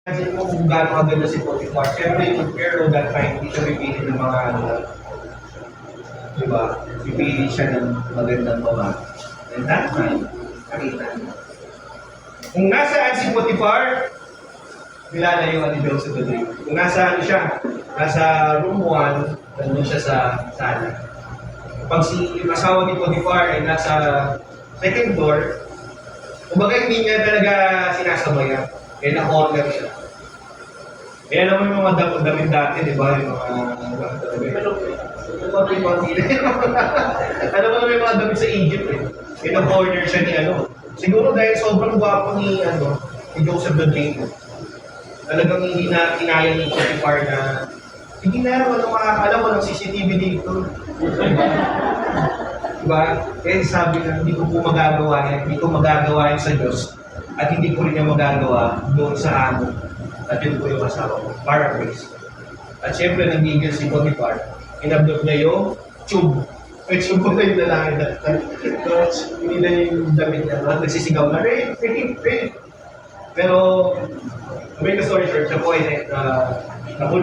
Imagine mo kung gaano kaganda si Potiphar. Siyempre, yung Pharaoh that time, hindi siya pipili ng mga di ba? Pipili siya ng magandang babae. And that time, nakita niya. Kung nasaan si Potiphar, nilalayuan ni Joseph the Dream. Kung nasa siya, nasa room 1, nandun siya sa sala. Pag si asawa ni Potiphar ay nasa second floor, kumbaga hindi niya talaga sinasabayan. Kaya na-corner siya. Kaya naman yung mga damit dati, di ba? Yung mga alam mo naman yung mga damit sa Egypt eh. Kaya na-corner siya ni ano. Siguro dahil sobrang gwapo ni Joseph the Dream. Talagang hindi na kinaya ni Potiphar na hindi na walang makakalam, walang CCTV dito. Diba? Kaya sabi na, hindi ko po magagawa yan, hindi ko magagawa yan sa Diyos. At hindi ko rin niya magagawa doon sa amo. At yun po yung asawa ko. Paraphrase. At syempre, nagigil si Potiphar. Inabdot niya yung tube. May tube ko na yung lalaki na. Hindi na yung damit niya. Nagsisigaw na, rape, rape, rape. Pero, to make a story short, siya po ay nakulong.